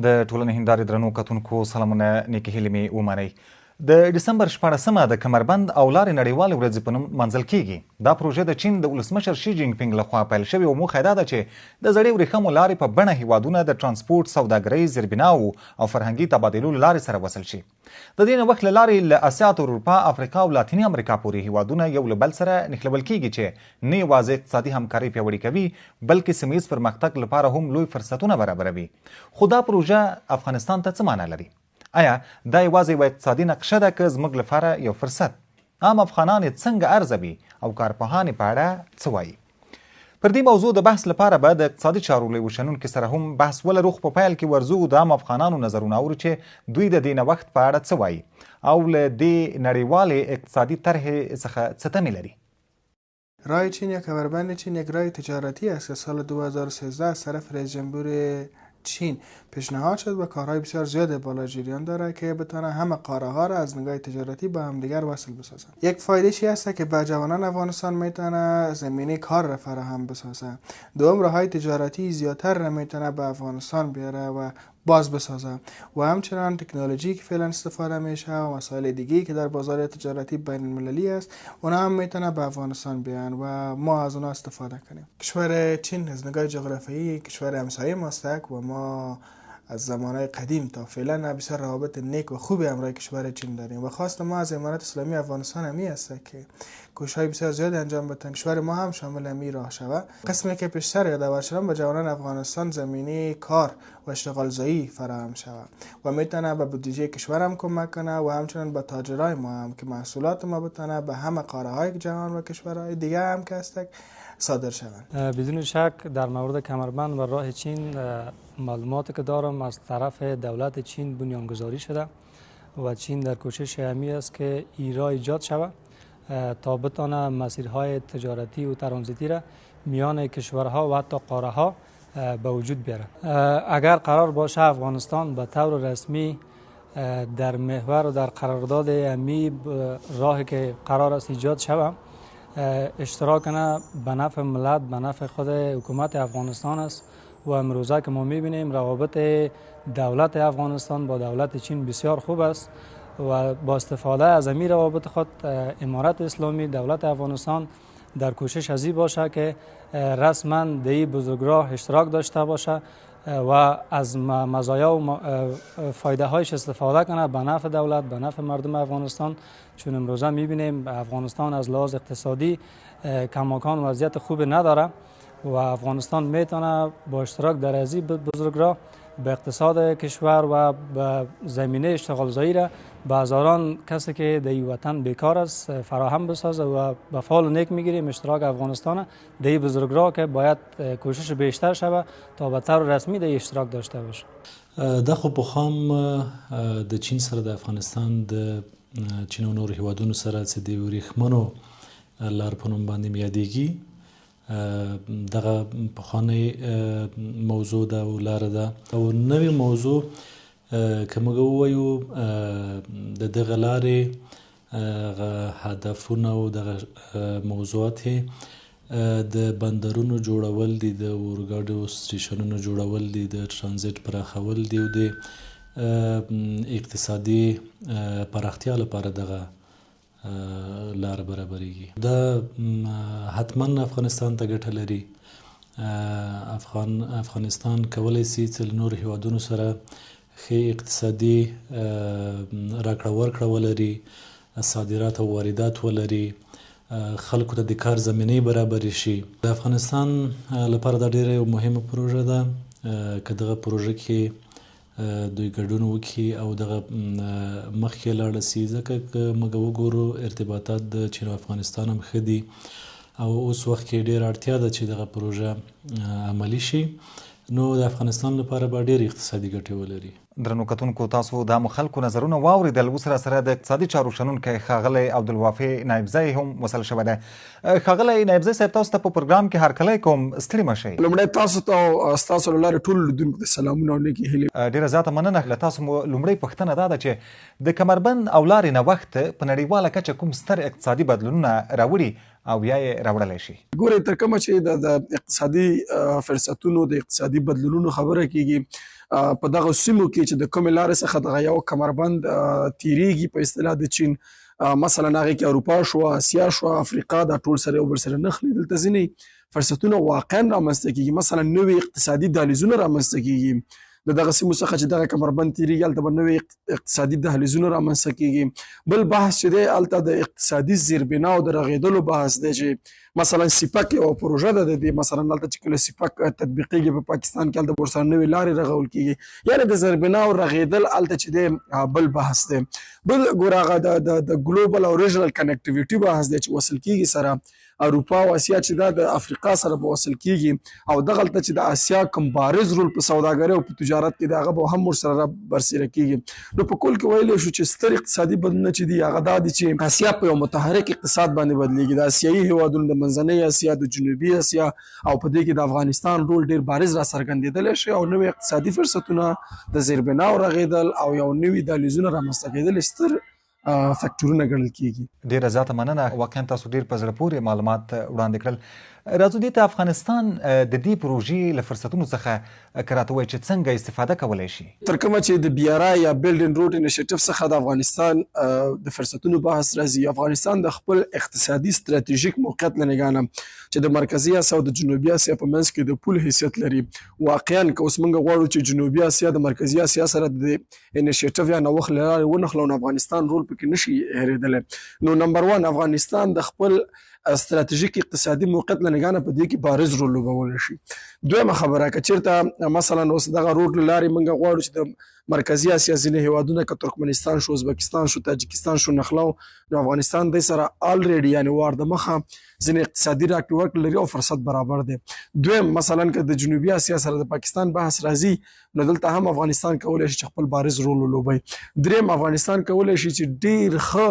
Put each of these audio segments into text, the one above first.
د ټولنې هندارې درنو کتونکو سلامونه نیکې هیلې مې ومنئ. د ډسمبر 14مه د کمربند او لارې نړیوالې ورځې په نوم منځل کیږي. دا پروژه د چین د ولسمشر شي جینګ پینګ لخوا پیل شوې او موخه دا ده چې د زړې ورېښمو لارې په بڼه هیوادونه د ترانسپورټ، سوداګرۍ، زیربناو او فرهنګي تبادلو له لارې سره وصل شي. د دې نوښت له لارې له اسیا تر اروپا، افریقا او لاتینې امریکا پورې هیوادونه یو له بل سره نښلول کیږي چې نه یوازې اقتصادي همکاري پیاوړې کوي بلکې سیمهییز پرمختګ لپاره هم لوی فرصتونه برابروي. خو دا پروژه افغانستان ته څه معنی لري؟ آیا دا یوازې یوه اقتصادي نقشه ده که زموږ لپاره یو فرصت؟ عام افغانان یې څنګه ارزوي او کارپوهان یې په اړه څه وایي؟ پر دې موضوع د بحث لپاره به د اقتصادي چارو له وشنونکي سره هم بحث ولرو، خو په پیل کې ورځو د عام افغانانو نظرونه اورو چې دوی د دې نوښت په اړه څه وایي او له دې نړیوالې اقتصادي طرحې څخه څه تمې لري. راه چین یا کمربند چین یک راه تجارتی است که سال 2013 از طرف رئیس جمهور چین پیشنهاد شد و کارهای بسیار زیاد بالا جریان داره که بتونه همه قاره ها را از نگاه تجارتی با هم دیگر وصل بسازن. یک فایده چی هست که به جوانان افغانستان میتونه زمینه کار را فراهم بسازه. دوم راههای تجارتی زیادتر را میتونه به افغانستان بیاره و باز بسازه و همچنان تکنولوژی که فعلا استفاده میشه و مسائل دیگه که در بازار تجارتی بین المللی است اونا هم میتونه به افغانستان بیان و ما از اونا استفاده کنیم. کشور چین از نگاه جغرافیایی کشور همسایه ماست و ما از زمانهای قدیم تا فعلا بسیار روابط نیک و خوبی همراه کشور چین داریم و خواست ما از امارات اسلامی افغانستان همی است که کوشش‌های بسیار زیاد انجام بدن کشور ما هم شامل همی راه شود. قسمی که پیشتر یادآور شدم به جوانان افغانستان زمینه کار و اشتغال زایی فراهم شود و میتونه به بودجه کشور هم کمک کنه و همچنین به تاجرای ما هم که محصولات ما بتونه به همه قاره های جهان و کشورهای دیگه هم که هستند صادر شوند. بدون شک در مورد کمربند و راه چین معلوماتی که دارم از طرف دولت چین بنیانگذاری شده و چین در کوشش همی است که این راه ایجاد شود تا بتانه مسیرهای تجارتی و ترانزیتی را میان کشورها و حتی قاره ها به وجود بیاره. اگر قرار باشه افغانستان به طور رسمی در محور و در قرارداد همی راهی که قرار است ایجاد شود اشتراک کنه به نفع ملت، به نفع خود حکومت افغانستان است و امروزه که ما میبینیم روابط دولت افغانستان با دولت چین بسیار خوب است و با استفاده از این روابط خود امارت اسلامی دولت افغانستان در کوشش ازی باشه که رسما در این بزرگراه اشتراک داشته باشه و از مزایا و فایده هایش استفاده کنه به نفع دولت، به نفع مردم افغانستان، چون امروزه میبینیم افغانستان از لحاظ اقتصادی کماکان وضعیت خوب نداره و افغانستان میتونه با اشتراک در ازی بزرگراه به اقتصاد کشور و به زمینه اشتغال زایی را به هزاران کسی که در این وطن بیکار است فراهم بسازه و به فال و نیک میگیریم اشتراک افغانستان در این بزرگراه که باید کوشش بیشتر شود تا به طور رسمی در اشتراک داشته باشه. دا خو پخوام د چین سره د افغانستان د چین او نور هیوادونو سره چې د ورېښمینو لار په نوم باندې یادېږي دغه پخوانی موضوع ده او لاره ده او نوې موضوع که موږ ووایو د دغه لارې هدفونه او دغه موضوعات د بندرونو جوړول دي، د اورګاډو سټیشنونو جوړول دي، د ترانزیت پراخول دي او د اقتصادي پراختیا لپاره دغه لار برابرېږي. دا حتما افغانستان ته ګټه لري. افغانستان کولی سي چې له نورو هیوادونو سره ښه اقتصادي راکړه ورکړه ولري، صادرات او واردات ولري، خلکو ته د کار زمینې برابرې شي. د افغانستان لپاره دا ډېره یو مهمه پروژه ده که دغه پروژه کې دوی ګډون وکړي او دغه مخکې لاړه سي، ځکه که موږ وګورو ارتباطات د چین او افغانستان هم ښه دي او اوس وخت کې ډېره اړتیا ده چې دغه پروژه عملي شي، نو د افغانستان لپاره به ډېرې اقتصادي ګټې ولري. درنو کتونکو تاسو د عامو خلکو نظرونه واورېدل. اوس راسره د اقتصادي چارو شنونکی ښاغلی عبدالوافي نایبزی هم وصل شوی دی. ښاغلی نایبزی صاحب تاسو ته په پروګرام کې هرکلی کوم، ستړي مه شئ. لومړی تاسو ته او ستاسو له لارې ټولو لیدونکو ته سلامونه او نیکې هیلې. ډېره زیاته مننه. له تاسو مو لومړۍ پوښتنه دا ده چې د کمربند او لارې نوښت په نړیواله کچه کوم ستر اقتصادي بدلونونه راوړي او یا یې راوړلی شي؟ ګورئ تر کومه چې د اقتصادي فرصتونو د اقتصادي بدلونونو خبره کیږي په دغه سیمو کې چې د کومې لارې څخه دغه یو کمربند تیریږي په اصطلاح د چین مثلا هغه کې اروپا شو، اسیا شو، افریقا، دا ټول سره یو بل سره نښلي. دلته ځینې فرصتونه واقعا رامنځته کېږي، مثلا نوې اقتصادي دهلیزونه رامنځته کېږي د دغه سیمو څخه چې دغه کمربند تیریږي، هلته به نوې اقتصادي دهلیزونه رامنځته کېږي. بل بحث چې دی هلته د اقتصادي زیربناو د رغېدلو بحث دی چې مثلا سیپک یوه پروژه ده د دې، مثلا هلته چې کله سیپک تطبیقېږي په پاکستان کې، هلته به ورسره نوې لارې رغول کېږي، یعنې د زیربناو رغېدل هلته چې دی بل بحث دی. بل ګوره هغه د ګلوبل او ریجنل کنیکټیویټي بحث دی چې وصل کېږي سره اروپا او اسیا چې دا د افریقا سره به وصل کېږي، او دغلته چې د اسیا کوم بارز رول په سوداګرۍ او په تجارت کې دی هغه به هم ورسره برسېره کېږي. نو په کل کې ویلی شو چې ستر اقتصادي بدلونونه چې دي هغه دا دي چې اسیا په یو متحرک اقتصاد باندې بدلېږي. د اسیایي هېوادونو د منځنۍ اسیا، د جنوبي اسیا او په دې کې د افغانستان رول ډېر بارز را څرګندېدلی شي، او نوې اقتصادي فرصتونه د زیربناو رغېدل او یو نوي دهلیزونه رامنځته کېدل ستر فکټورونه ګڼل کېږي. ډېره زیاته مننه، واقعا تاسو ډېر په زړه پورې معلومات وړاندې کړل. راځو دې ته افغانستان د دې پروژې له فرصتونو څخه که راته ووایي چې څنګه استفاده کولی شي؟ تر کومه چې د BRI یا بلډ اینډ روډ انیشیټیو څخه د افغانستان د فرصتونو بحث راځي، افغانستان د خپل اقتصادي ستراتیژیک موقعیت له نګاه نه چې د مرکزي اسیا او د جنوبي اسیا په منځ کې د پول حیثیت لري، واقعا که اوس موږ غواړو چې جنوبي اسیا د مرکزي اسیا سره د انیشیټیو یا نوښت له لارې ونښلو، نو افغانستان رول پکې نشي هېرېدلی. نو نمبر 1 افغانستان د خپل ستراتیژیک اقتصادي موقعیت له نګاه نه په دې کې بارز رول لوبولی شي. دویمه خبره که چېرته مثلا اوس دغه روډ له لارې موږ غواړو چې د مرکزي اسیا ځینې هېوادونه که ترکمنستان شو، ازبکستان شو، تاجکستان شو نښلو، نو افغانستان دی سره الریډي یعنې وار د مخه ځینې اقتصادي راکړې ورکړې لري او فرصت برابر دی. دویم مثلا که د جنوبي اسیا سره د پاکستان بحث راځي، نو دلته هم افغانستان کولی شي چې خپل بارز رول ولوبوي. دریم افغانستان کولی شي چې ډېر ښه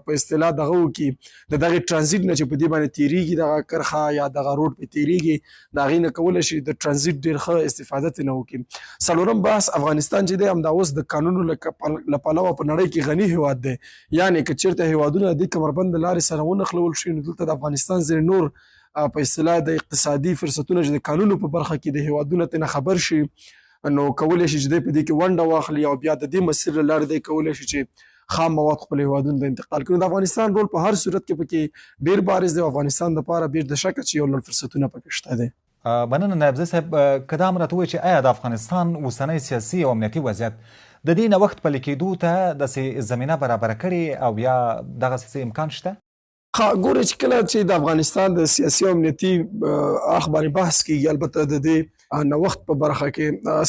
په اصطلاح دغه وکړي، د دغې ټرانزیټ نه چې په دې باندې تېرېږي دغه کرښه یا دغه روډ پې تېرېږي، د هغې نه کولی شي د ټرانزیټ ډېر ښه استفاده ترې نه وکړي. څلورم بحث افغانستان چې دی همدا اوس د قانونو له پلوه په نړۍ کې غني هېواد دی، یعنې که چېرته هېوادونه د دې کمربند د لارې سره ونښلول شي، نو دلته د افغانستان ځینې نور په اصطلاح د اقتصادي فرصتونه چې د قانونو په برخه کې د هېوادونه ترې نه خبر شي، نو کولی شي چې دی په دې کې ونډه واخلي او بیا د دې مسیر له لارې دی کولی شي چې خام مواد خپل هېوادونو ته انتقال کړي. د افغانستان رول په هر صورت کې پکې ډېر بارز دی. افغانستان دپاره بېر د شکه چې یو لړ فرصتونه پکې شته دی. مننه نایب زی صاحب. که دا هم راته ووایي چې آیا د افغانستان اوسنی سیاسي او امنیتي وضعیت د دې نوښت پلي کېدو ته داسې زمینه برابره کړې او یا دغسې څه امکان شته؟ ګورئ چې کله چې د افغانستان د سیاسي او امنیتي اړخ باندې بحث کېږي، البته د دې نوښت په برخه کې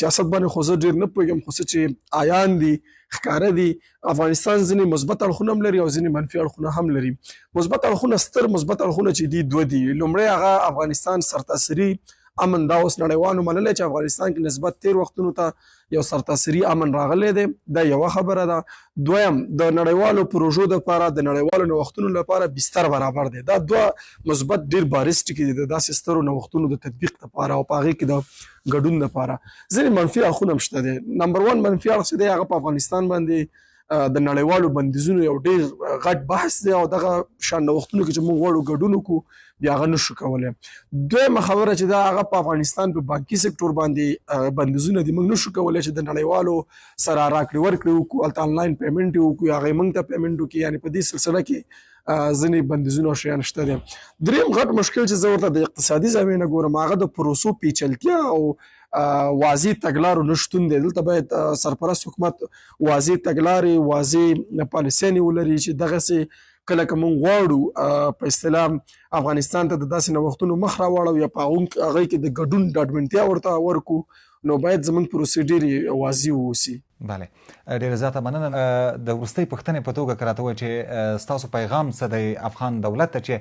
سیاست باندې خو زه ډېر نه پوهېږم، خو څه چې عیان دي ښکاره دي، افغانستان ځینې مثبت اړخونه هم لري او ځینې منفي اړخونه هم لري. مثبت اړخونه، ستر مثبت اړخونه چې دي دوه دي. لومړی هغه افغانستان سرتاسري امن دا اوس نړیوالو منلی چې افغانستان کې نسبت تیر وختونو ته یو سرتاسري امن راغلی دی، دا یوه خبره ده. دویم د نړیوالو پروژو دپاره، د نړیوالو نوښتونو لپاره بستر برابر دی. دا دوه مثبت ډېر بارز ټکي دي د داسې سترو نوښتونو د تطبیق دپاره او په هغې کې د ګډون دپاره. ځینې منفي اړخونه هم شته دی. نمبر 1 منفي اړخ چې دی هغه په افغانستان باندې د نړیوالو بندیزونو یو ډېر غټ بحث دی او دغه شان نوښتونو کې چې موږ غواړو ګډون وکړو بیا هغه نشو کولی. دویمه خبره چې دا هغه په افغانستان په بانکي سکتور باندې بندیزونه دي، موږ نشو کولی چې د نړیوالو سره راکړې ورکړې وکړو، هلته آنلاین پیمنټ یې وکړو، هغې موږ ته پیمنټ وکړي، یعنې په دې سلسله کې ځینې بندیزونه او شیان شته دي. دریم غټ مشکل چې زه ورته د اقتصادي زاویې نه ګورم هغه د پروسو پیچلتیا او واضح تګلارو نشتون دی. دلته باید سرپرست حکومت واضح تګلارې، واضح پالیسیانې ولري چې دغسې کله که موږ غواړو په اصطلاح افغانستان ته د داسې نوښتونو مخ راوړو یا په هغې کې د ګډون ډاډمنتیا ورته ورکړو، نو باید زموږ پروسې ډېرې واضح واوسي. بله، ډېره زیاته مننه. د وروستۍ پوښتنې په توګه که راته ووایي چې ستاسو پیغام څه دی افغان دولت ته چې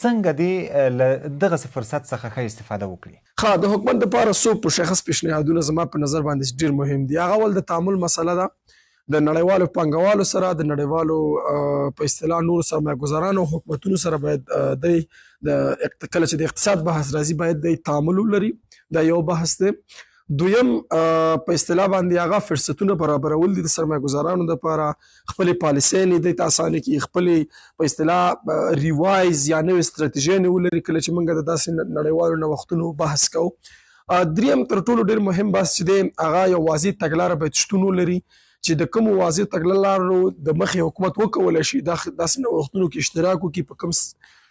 څنګه دې له دغسې فرصت څخه ښه استفاده وکړي؟ د حکومت دپاره څو مشخص پیشنهادونه زما په نظر باندې ډېر مهم دي. هغه اول د تعامل مسله ده، د نړیوالو پانګوالو سره، د نړیوالو په اصطلاح نورو سرمایه‌ګذارانو حکومتونو سره باید دی کله چې د اقتصاد بحث راځي باید دی تعامل ولري. دا یو بحث دی. دویم په اصطلاح باندې هغه فرصتونه برابرول دي د سرمایه‌ګذارانو دپاره، خپلې پالیسیانې دی ته اسانه کړي، خپلې په اصطلاح ریوایز یا نوې ستراتیژیانې ولري کله چې موږ د داسې نړیوالو نوښتونو بحث کوو. دریم تر ټولو ډیر مهم بحث چې دی هغه یو واضح تګلاره باید شتون ولري چې د کوم واضح تګلارو د مخې حکومت وکولی شي داسې نوښتونو کې اشتراک وکړي په کوم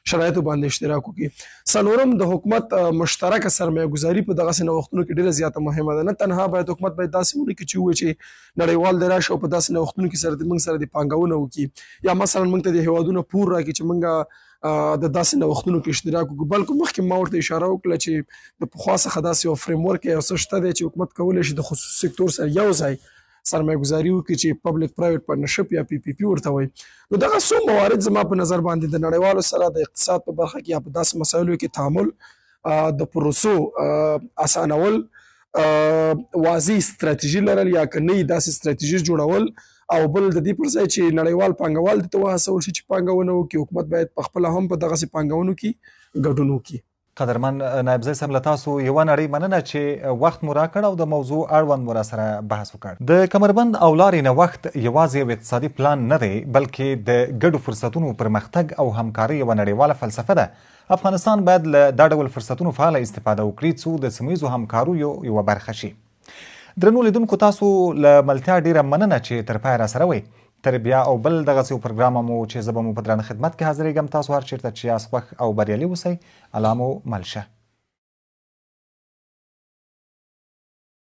شرایطو باندې اشتراک وکړي. څلورم د حکومت مشترکه سرمایه ګزاري په دغسې نوښتونو کې ډیره زیاته مهمه ده. نه تنها باید حکومت باید داسې ونه کړي چې ووایي چې نړیوال دی راشي او په داسې نوښتونو کې موږ سره د پانګونه وکړي یا مثلا موږ ته د هیوادونو پور راکړي چې موږ د داسې نوښتونو کې اشتراک وکړو. بلکې مخکې ما ورته اشاره وکړه چې د پخوا څخه داسې یو فریم ورک یو څه شته دی چې حکومت کولی شي د خصوصي سکتور سره یو ځای سرمایه ګزاري وکړي چې پبلک پرایویټ پارتنرشپ یا PPP ورته وایي. نو دغه څو موارد زما په نظر باندې د نړیوالو سره د اقتصاد په برخه کې یا په داسې مسایلو کې تعامل، د پروسو اسانول، واضح ستراتیژي لرل یا که نه داسې ستراتیژي جوړول، او بل د دې پر ځای چې نړیوال پانګوال ته وهڅول شي چې پانګونه وکړي، حکومت باید په خپله هم په دغسې پانګونو کې ګډون وکړي. قدرمن نایبزی صاحب له تاسو یوه نړۍ مننه چې وخت مو راکړ او د موضوع اړوند مو راسره بحث وکړ. د کمربند او لارې نوښت یوازې یو اقتصادي پلان نه دی بلکې د ګډو فرصتونو پرمختګ او همکارۍ یوه نړیواله فلسفه ده. افغانستان باید له دا ډول فرصتونو فعاله استفاده وکړي څو د سیمه ییزو همکاریو یوه برخه شي. درنو لیدونکو تاسو له ملتیا ډیره مننه چې تر پایه راسره وئ. تر بیا او بل دغسې یو پروګرام مو چې زه به مو په درانه خدمت کې حاضرېږم. تاسو هر چېرته چې یاست خوښ او بریالي اوسئ. الله مو مل شه.